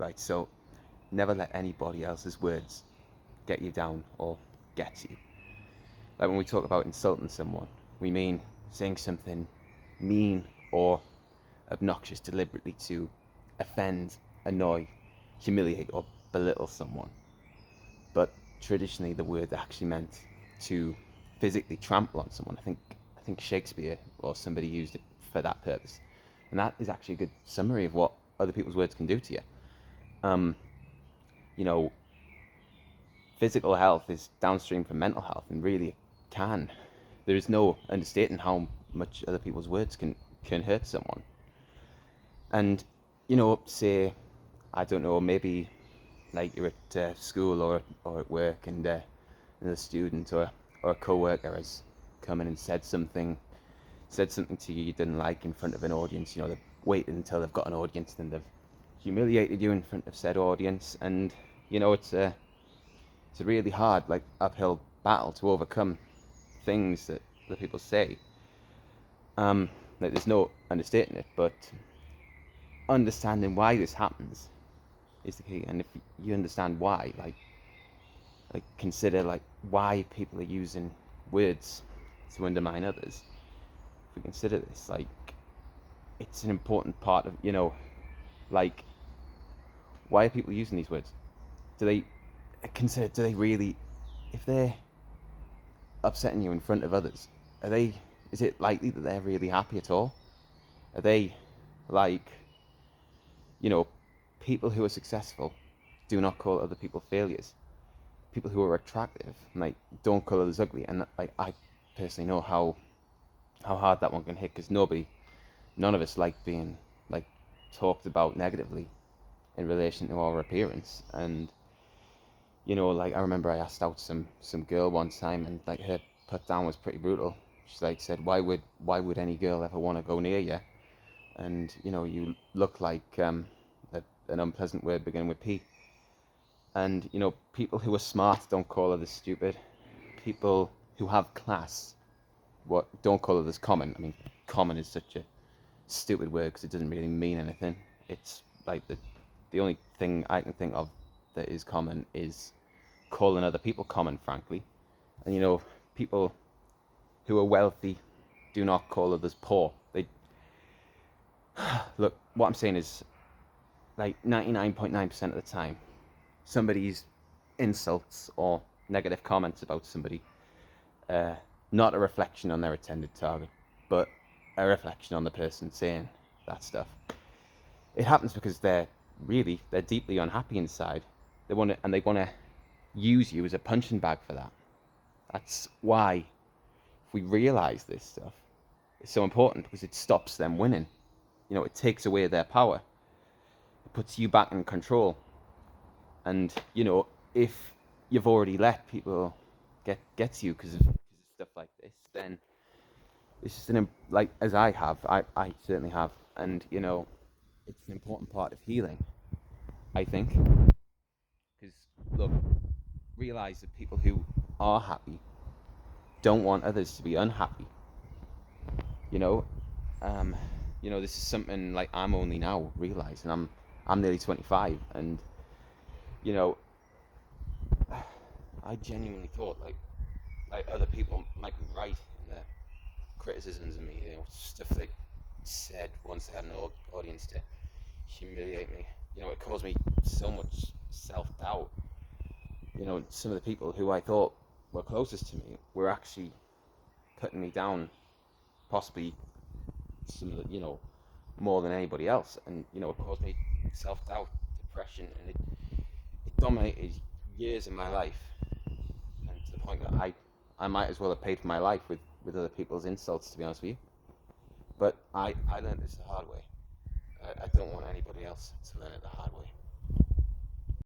right? So never let anybody else's words get you down or get you. Like when we talk about insulting someone, we mean saying something mean or obnoxious deliberately to offend, annoy, humiliate, or belittle someone. But traditionally, the word actually meant to physically trample on someone. I think Shakespeare or somebody used it for that purpose, and that is actually a good summary of what other people's words can do to you. Um, you know, physical health is downstream from mental health, and really it can. There is no understating how much other people's words can hurt someone. And say, I don't know, maybe like you're at school or at work, and a student or a co-worker has come in and said something to you didn't like in front of an audience. They've waited until they've got an audience, then they've humiliated you in front of said audience, and it's a really hard, like, uphill battle to overcome things that the people say. Like, there's no understating it, but understanding why this happens is the key. And if you understand why, like consider like why people are using words to undermine others. If we consider this, like, it's an important part of, like, why are people using these words? Do they really, if they're upsetting you in front of others, is it likely that they're really happy at all? Are they, like, you know, people who are successful do not call other people failures. People who are attractive, like, don't call others ugly. And like, I personally know how hard that one can hit, because none of us like being, like, talked about negatively in relation to our appearance. And like, I remember I asked out some girl one time, and like, her put down was pretty brutal. She, like, said, why would any girl ever want to go near you? And you look like an unpleasant word beginning with P. And people who are smart don't call others stupid. People who have class don't call others common. I mean, common is such a stupid word because it doesn't really mean anything. It's like the only thing I can think of that is common is calling other people common, frankly. And people who are wealthy do not call others poor. They look. What I'm saying is, like, 99.9% of the time, somebody's insults or negative comments about somebody, not a reflection on their intended target, but a reflection on the person saying that stuff. It happens because they're deeply unhappy inside. They want to use you as a punching bag for that. That's why, if we realize this stuff, it's so important, because it stops them winning. It takes away their power. It puts you back in control. And if you've already let people get to you because of stuff like this, then it's just like, as I certainly have, and it's an important part of healing, I think. Because, look, realize that people who are happy don't want others to be unhappy. You know, um, this is something, like, I'm only now realizing. I'm nearly 25, and you know, I genuinely thought, like other people might be right in their criticisms of me. Stuff they said once they had an audience to humiliate me. It caused me so much self-doubt. Some of the people who I thought were closest to me were actually putting me down, possibly some of the, more than anybody else. And it caused me self-doubt, depression, and it dominated years of my life, and to the point that I might as well have paid for my life with other people's insults, to be honest with you. But I learned this the hard way. I don't want anybody else to learn it the hard way.